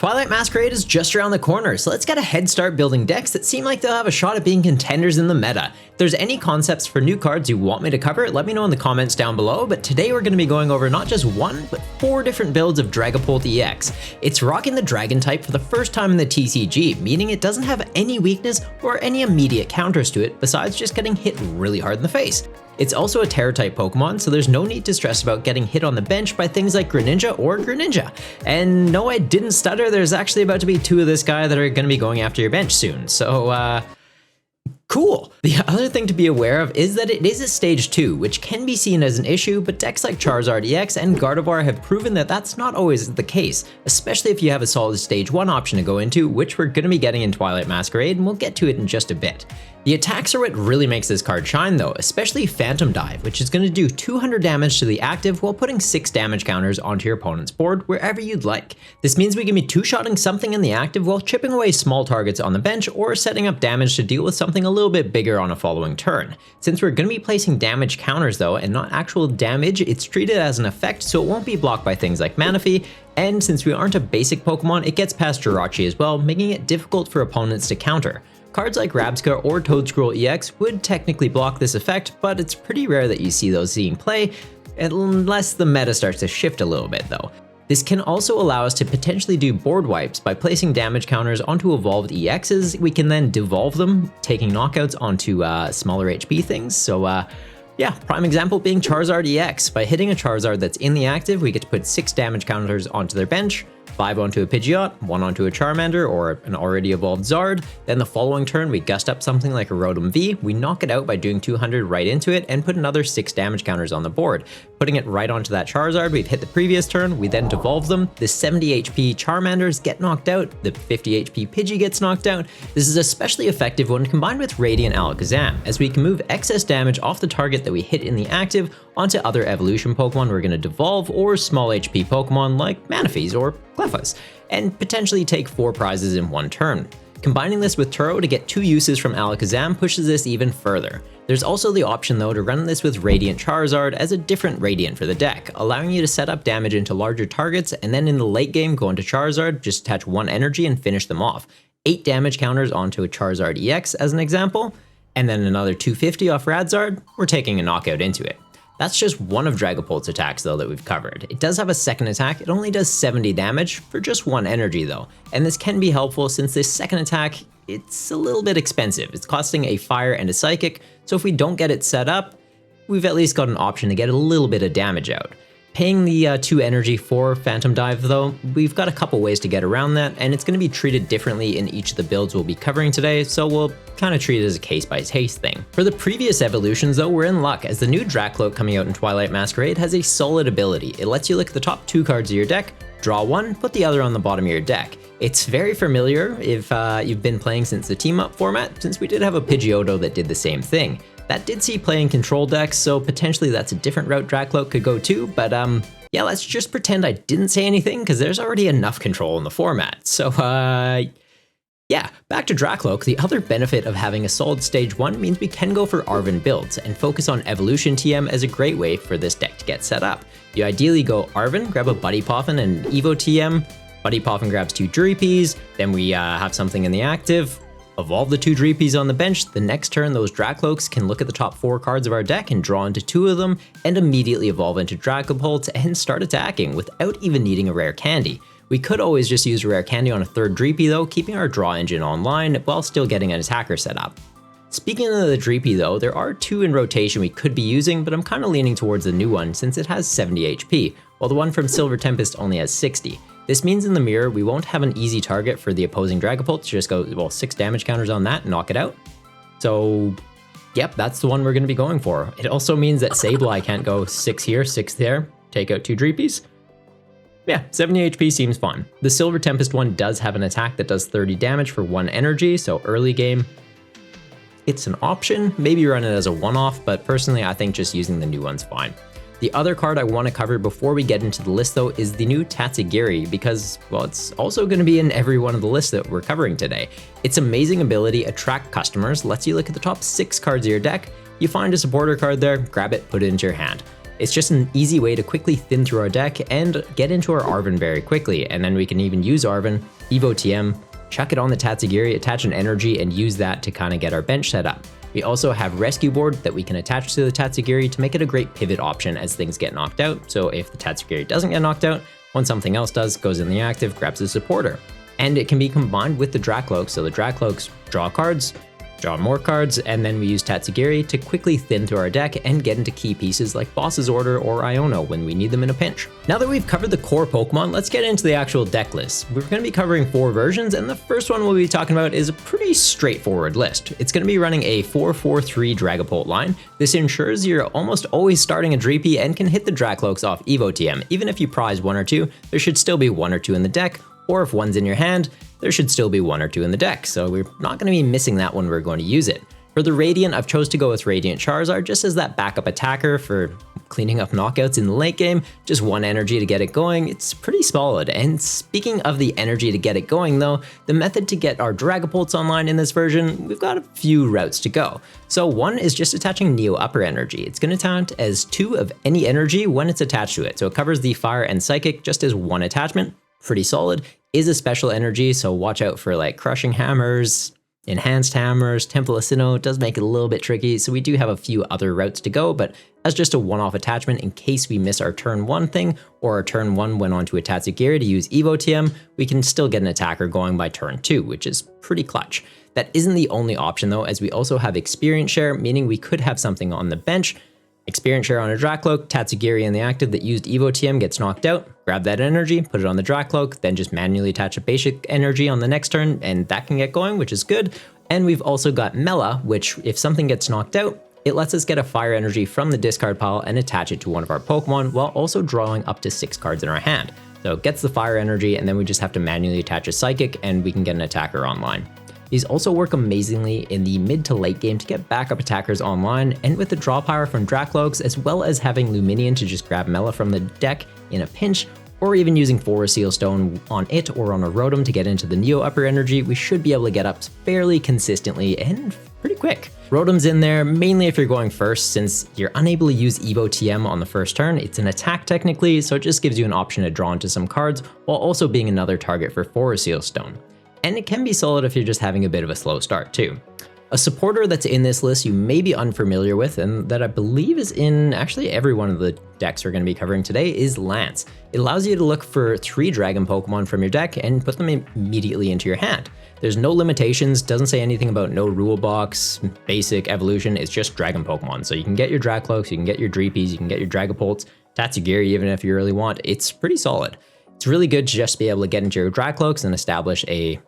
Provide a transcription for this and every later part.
Twilight Masquerade is just around the corner, so let's get a head start building decks that seem like they'll have a shot at being contenders in the meta. If there's any concepts for new cards you want me to cover, let me know in the comments down below, but today we're going to be going over not just one, but 4 different builds of Dragapult EX. It's rocking the dragon type for the first time in the TCG, meaning it doesn't have any weakness or any immediate counters to it besides just getting hit really hard in the face. It's also a Terra type Pokemon, so there's no need to stress about getting hit on the bench by things like Greninja or Greninja. And no, I didn't stutter, there's actually about to be 2 of this guy that are going to be going after your bench soon, so cool. The other thing to be aware of is that it is a stage 2, which can be seen as an issue, but decks like Charizard EX and Gardevoir have proven that that's not always the case, especially if you have a solid stage 1 option to go into, which we're going to be getting in Twilight Masquerade, and we'll get to it in just a bit. The attacks are what really makes this card shine though, especially Phantom Dive, which is going to do 200 damage to the active while putting 6 damage counters onto your opponent's board wherever you'd like. This means we can be 2-shotting something in the active while chipping away small targets on the bench or setting up damage to deal with something a little bit bigger on a following turn. Since we're going to be placing damage counters though and not actual damage, it's treated as an effect so it won't be blocked by things like Manaphy, and since we aren't a basic Pokemon, it gets past Jirachi as well, making it difficult for opponents to counter. Cards like Rabsca or Toedscruel EX would technically block this effect, but it's pretty rare that you see those seeing play, unless the meta starts to shift a little bit though. This can also allow us to potentially do board wipes by placing damage counters onto evolved EXs. We can then devolve them, taking knockouts onto smaller HP things, so yeah, prime example being Charizard EX. By hitting a Charizard that's in the active, we get to put 6 damage counters onto their bench, 5 onto a Pidgeot, 1 onto a Charmander or an already evolved Zard. Then the following turn we gust up something like a Rotom V, we knock it out by doing 200 right into it and put another 6 damage counters on the board. Putting it right onto that Charizard we've hit the previous turn, we then devolve them, the 70 HP Charmanders get knocked out, the 50 HP Pidgey gets knocked out. This is especially effective when combined with Radiant Alakazam, as we can move excess damage off the target that we hit in the active onto other evolution Pokemon we're going to devolve or small HP Pokemon like Manaphy's or Clefas, and potentially take 4 prizes in one turn. Combining this with Turo to get 2 uses from Alakazam pushes this even further. There's also the option though to run this with Radiant Charizard as a different Radiant for the deck, allowing you to set up damage into larger targets and then in the late game go into Charizard, just attach 1 energy and finish them off. 8 damage counters onto a Charizard EX as an example, and then another 250 off Radzard, we're taking a knockout into it. That's just one of Dragapult's attacks though that we've covered. It does have a second attack, it only does 70 damage for just 1 energy though, and this can be helpful since this second attack, it's a little bit expensive. It's costing a fire and a psychic, so if we don't get it set up, we've at least got an option to get a little bit of damage out. Paying the 2 energy for Phantom Dive though, we've got a couple ways to get around that, and it's going to be treated differently in each of the builds we'll be covering today, so we'll kind of treat it as a case-by-case thing. For the previous evolutions though, we're in luck, as the new Dracloak coming out in Twilight Masquerade has a solid ability. It lets you look at the top 2 cards of your deck, draw 1, put the other on the bottom of your deck. It's very familiar if you've been playing since the team-up format, since we did have a Pidgeotto that did the same thing. That did see play in control decks, so potentially that's a different route Dracloak could go to, but yeah, let's just pretend I didn't say anything because there's already enough control in the format. So yeah, back to Dracloak. The other benefit of having a solid stage 1 means we can go for Arven builds and focus on Evolution TM as a great way for this deck to get set up. You ideally go Arven, grab a Buddy Poffin and Evo TM, Buddy Poffin grabs 2 Dreepies, then we have something in the active, evolve the 2 Dreepies on the bench. The next turn, those Dracloaks can look at the top 4 cards of our deck and draw into 2 of them, and immediately evolve into Dragapult and start attacking without even needing a rare candy. We could always just use a rare candy on a 3rd Dreepy though, keeping our draw engine online while still getting an attacker set up. Speaking of the Dreepy though, there are 2 in rotation we could be using, but I'm kind of leaning towards the new one since it has 70 HP, while the one from Silver Tempest only has 60. This means in the mirror, we won't have an easy target for the opposing Dragapult to just go, well, 6 damage counters on that and knock it out. So, yep, that's the one we're going to be going for. It also means that Sableye can't go 6 here, 6 there, take out 2 Dreepies. Yeah, 70 HP seems fine. The Silver Tempest one does have an attack that does 30 damage for 1 energy, so early game, it's an option. Maybe run it as a one-off, but personally, I think just using the new one's fine. The other card I want to cover before we get into the list though is the new Tatsugiri because, well, it's also going to be in every one of the lists that we're covering today. Its amazing ability, Attract Customers, lets you look at the top 6 cards of your deck, you find a supporter card there, grab it, put it into your hand. It's just an easy way to quickly thin through our deck and get into our Arven very quickly, and then we can even use Arven, Evo TM, chuck it on the Tatsugiri, attach an energy, and use that to kind of get our bench set up. We also have Rescue Board that we can attach to the Tatsugiri to make it a great pivot option as things get knocked out. So if the Tatsugiri doesn't get knocked out, when something else does, goes in the active, grabs the supporter. And it can be combined with the Dracloaks, so the Dracloaks draw cards, draw more cards, and then we use Tatsugiri to quickly thin through our deck and get into key pieces like Boss's Order or Iono when we need them in a pinch. Now that we've covered the core Pokemon, let's get into the actual deck list. We're going to be covering 4 versions, and the first one we'll be talking about is a pretty straightforward list. It's going to be running a 4-4-3 Dragapult line. This ensures you're almost always starting a Dreepy and can hit the Dracloaks off Evo TM. Even if you prize 1 or 2, there should still be 1 or 2 in the deck, or if one's in your hand, there should still be 1 or 2 in the deck, so we're not going to be missing that when we're going to use it. For the Radiant, I've chose to go with Radiant Charizard just as that backup attacker for cleaning up knockouts in the late game, just 1 energy to get it going. It's pretty solid. And speaking of the energy to get it going though, the method to get our Dragapults online in this version, we've got a few routes to go. So one is just attaching Neo Upper Energy. It's going to count as 2 of any energy when it's attached to it, so it covers the Fire and Psychic just as 1 attachment. Pretty solid. Is a special energy, so watch out for like Crushing Hammers, Enhanced Hammers, Temple of Sinnoh. Does make it a little bit tricky, so we do have a few other routes to go, but as just a one-off attachment in case we miss our turn 1 thing, or our turn 1 went on to a Tatsugiri to use Evo TM, we can still get an attacker going by turn 2, which is pretty clutch. That isn't the only option though, as we also have Experience Share, meaning we could have something on the bench. Experience Share on a Dracloak, Tatsugiri in the active that used Evo TM gets knocked out, grab that energy, put it on the Dracloak, then just manually attach a basic energy on the next turn, and that can get going, which is good. And we've also got Mela, which if something gets knocked out, it lets us get a fire energy from the discard pile and attach it to one of our Pokemon while also drawing up to 6 cards in our hand. So it gets the fire energy, and then we just have to manually attach a Psychic and we can get an attacker online. These also work amazingly in the mid to late game to get backup attackers online, and with the draw power from Dracloaks, as well as having Luminion to just grab Mela from the deck in a pinch, or even using Forest Seal Stone on it or on a Rotom to get into the Neo Upper Energy, we should be able to get up fairly consistently and pretty quick. Rotom's in there mainly if you're going first, since you're unable to use Evo TM on the first turn. It's an attack technically, so it just gives you an option to draw into some cards while also being another target for Forest Seal Stone. And it can be solid if you're just having a bit of a slow start too. A supporter that's in this list you may be unfamiliar with, and that I believe is in actually every one of the decks we're going to be covering today, is Lance. It allows you to look for 3 Dragon Pokemon from your deck and put them immediately into your hand. There's no limitations, doesn't say anything about no rule box, basic, evolution, it's just Dragon Pokemon. So you can get your Dracloaks, you can get your Dreepies, you can get your Dragapults, Tatsugiri even if you really want. It's pretty solid. It's really good to just be able to get into your Dracloaks and establish a,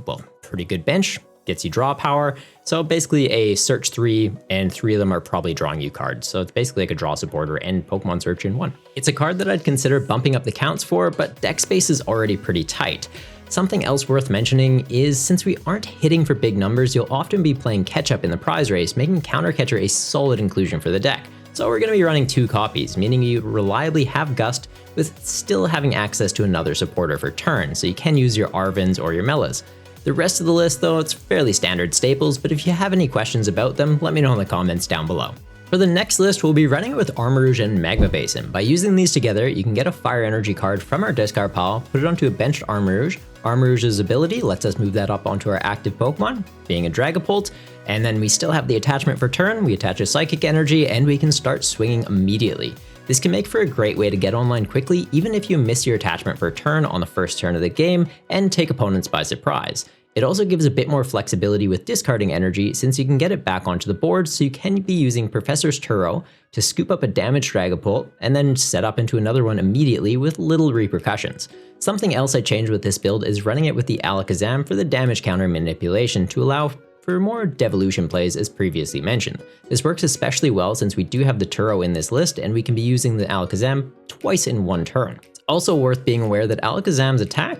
well, pretty good bench. Gets you draw power. So basically a search 3, and 3 of them are probably drawing you cards. So it's basically like a draw supporter and Pokemon search in one. It's a card that I'd consider bumping up the counts for, but deck space is already pretty tight. Something else worth mentioning is since we aren't hitting for big numbers, you'll often be playing catch up in the prize race, making Counter Catcher a solid inclusion for the deck. So we're going to be running 2 copies, meaning you reliably have Gust with still having access to another supporter for turn, so you can use your Arvens or your Melas. The rest of the list though, it's fairly standard staples, but if you have any questions about them, let me know in the comments down below. For the next list, we'll be running it with Armarouge and Magma Basin. By using these together, you can get a Fire Energy card from our discard pile, put it onto a benched Armarouge. Armarouge's ability lets us move that up onto our active Pokemon, being a Dragapult, and then we still have the attachment for turn, we attach a Psychic Energy, and we can start swinging immediately. This can make for a great way to get online quickly, even if you miss your attachment for a turn on the first turn of the game and take opponents by surprise. It also gives a bit more flexibility with discarding energy since you can get it back onto the board, so you can be using Professor's Turo to scoop up a damaged Dragapult and then set up into another one immediately with little repercussions. Something else I changed with this build is running it with the Alakazam for the damage counter manipulation to allow for more devolution plays as previously mentioned. This works especially well since we do have the Turo in this list and we can be using the Alakazam twice in one turn. It's also worth being aware that Alakazam's attack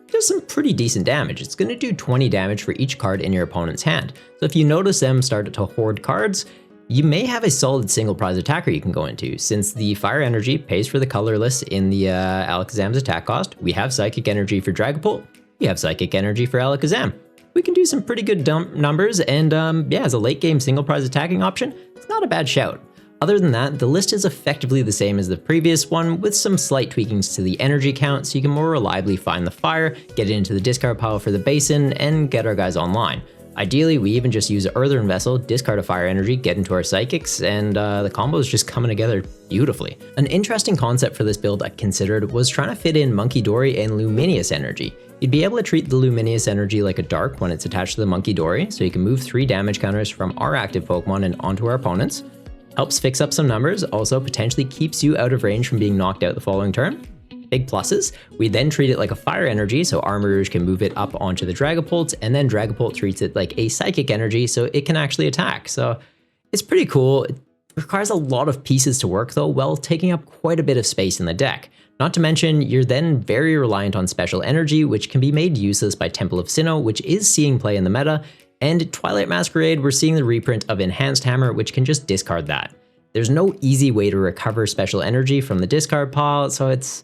does some pretty decent damage. It's going to do 20 damage for each card in your opponent's hand. So if you notice them start to hoard cards, you may have a solid single prize attacker you can go into. Since the Fire Energy pays for the colorless in the Alakazam's attack cost, we have Psychic Energy for Dragapult, we have Psychic Energy for Alakazam. We can do some pretty good dump numbers, and yeah, as a late game single prize attacking option, it's not a bad shout. Other than that, the list is effectively the same as the previous one, with some slight tweakings to the energy count so you can more reliably find the fire, get it into the discard pile for the basin, and get our guys online. Ideally, we even just use an Earthen Vessel, discard a fire energy, get into our psychics, and the combo is just coming together beautifully. An interesting concept for this build I considered was trying to fit in Monkey Dory and Luminous energy. You'd be able to treat the Luminous energy like a dark when it's attached to the Monkey Dory, so you can move 3 damage counters from our active Pokemon and onto our opponents. Helps fix up some numbers, also potentially keeps you out of range from being knocked out the following turn. Big pluses. We then treat it like a fire energy, so Rouge can move it up onto the Dragapult, and then Dragapult treats it like a psychic energy, so it can actually attack. So it's pretty cool. It requires a lot of pieces to work though, while taking up quite a bit of space in the deck. Not to mention, you're then very reliant on special energy, which can be made useless by Temple of Sinnoh, which is seeing play in the meta, and Twilight Masquerade, we're seeing the reprint of Enhanced Hammer, which can just discard that. There's no easy way to recover special energy from the discard pile, so it's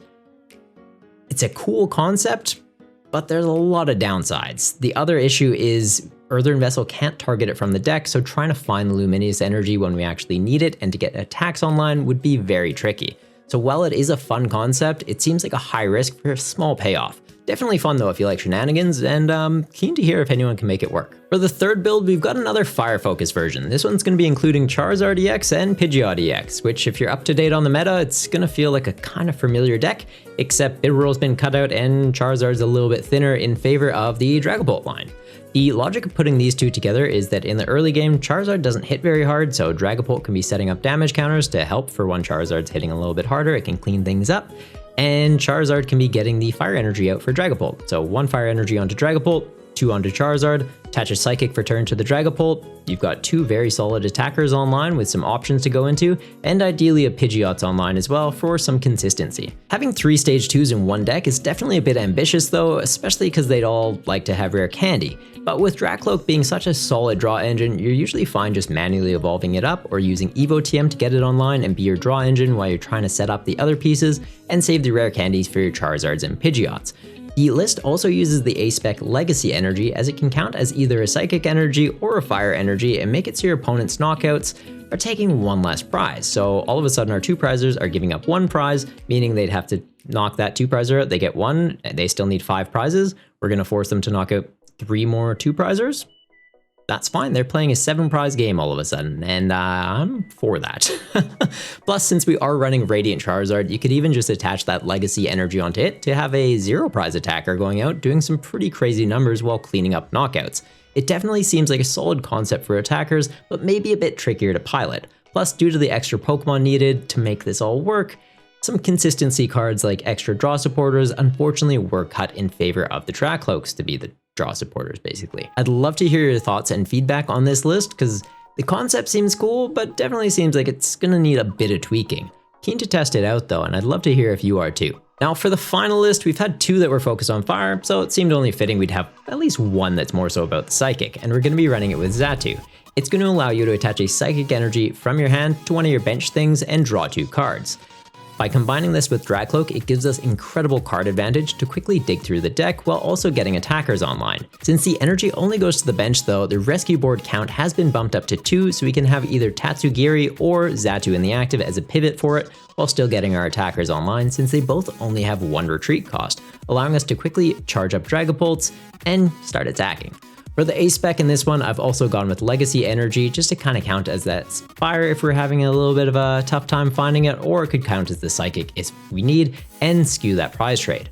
a cool concept, but there's a lot of downsides. The other issue is Earthen Vessel can't target it from the deck, so trying to find the Luminous energy when we actually need it and to get attacks online would be very tricky. So while it is a fun concept, it seems like a high risk for a small payoff. Definitely fun though if you like shenanigans, and keen to hear if anyone can make it work. For the third build, we've got another fire focus version. This one's going to be including Charizard EX and Pidgeot EX, which if you're up to date on the meta, it's going to feel like a kind of familiar deck, except Bidroll's been cut out and Charizard's a little bit thinner in favor of the Dragapult line. The logic of putting these two together is that in the early game, Charizard doesn't hit very hard, so Dragapult can be setting up damage counters to help for when Charizard's hitting a little bit harder, it can clean things up. And Charizard can be getting the fire energy out for Dragapult. So 1 fire energy onto Dragapult, 2 onto Charizard, attach a psychic for turn to the Dragapult. You've got 2 very solid attackers online with some options to go into, and ideally a Pidgeot's online as well for some consistency. Having 3 stage 2s in one deck is definitely a bit ambitious though, especially because they'd all like to have rare candy. But with Dracloak being such a solid draw engine, you're usually fine just manually evolving it up or using Evo TM to get it online and be your draw engine while you're trying to set up the other pieces and save the rare candies for your Charizards and Pidgeots. The list also uses the A-Spec Legacy energy, as it can count as either a Psychic energy or a Fire energy and make it so your opponent's knockouts are taking 1 less prize. So all of a sudden our 2 prizers are giving up 1 prize, meaning they'd have to knock that 2 prizer out, they get 1, and they still need 5 prizes. We're going to force them to knock out 3 more 2 prizers. That's fine, they're playing a 7 prize game all of a sudden, and I'm for that. Plus, since we are running Radiant Charizard, you could even just attach that Legacy energy onto it to have a 0 prize attacker going out, doing some pretty crazy numbers while cleaning up knockouts. It definitely seems like a solid concept for attackers, but maybe a bit trickier to pilot. Plus, due to the extra Pokemon needed to make this all work, some consistency cards like extra draw supporters unfortunately were cut in favor of the Dracloaks to be the draw supporters, basically. I'd love to hear your thoughts and feedback on this list, because the concept seems cool, but definitely seems like it's gonna need a bit of tweaking. Keen to test it out though, and I'd love to hear if you are too. Now for the final list, we've had 2 that were focused on fire, so it seemed only fitting we'd have at least 1 that's more so about the psychic, and we're gonna be running it with Xatu. It's gonna allow you to attach a psychic energy from your hand to one of your bench things and draw 2 cards. By combining this with Dracloak, it gives us incredible card advantage to quickly dig through the deck while also getting attackers online. Since the energy only goes to the bench though, the rescue board count has been bumped up to 2, so we can have either Tatsugiri or Xatu in the active as a pivot for it, while still getting our attackers online since they both only have 1 retreat cost, allowing us to quickly charge up Dragapults and start attacking. For the A-Spec in this one, I've also gone with Legacy Energy just to kind of count as that fire if we're having a little bit of a tough time finding it, or it could count as the Psychic if we need and skew that prize trade.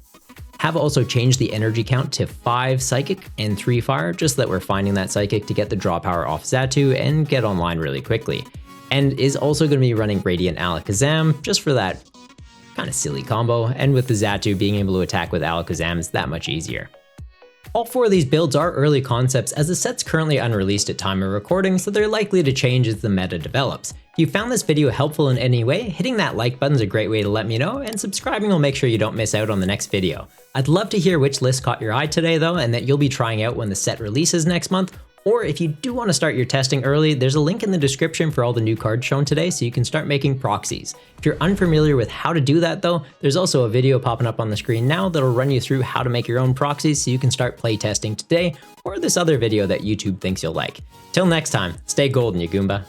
Have also changed the energy count to 5 Psychic and 3 Fire, just that we're finding that Psychic to get the draw power off Xatu and get online really quickly. And is also going to be running Radiant Alakazam just for that kind of silly combo, and with the Xatu being able to attack with Alakazam is that much easier. All 4 of these builds are early concepts, as the set's currently unreleased at time of recording, so they're likely to change as the meta develops. If you found this video helpful in any way, hitting that like button is a great way to let me know, and subscribing will make sure you don't miss out on the next video. I'd love to hear which list caught your eye today though, and that you'll be trying out when the set releases next month. Or if you do want to start your testing early, there's a link in the description for all the new cards shown today so you can start making proxies. If you're unfamiliar with how to do that though, there's also a video popping up on the screen now that'll run you through how to make your own proxies so you can start playtesting today, or this other video that YouTube thinks you'll like. Till next time, stay golden, you Goomba.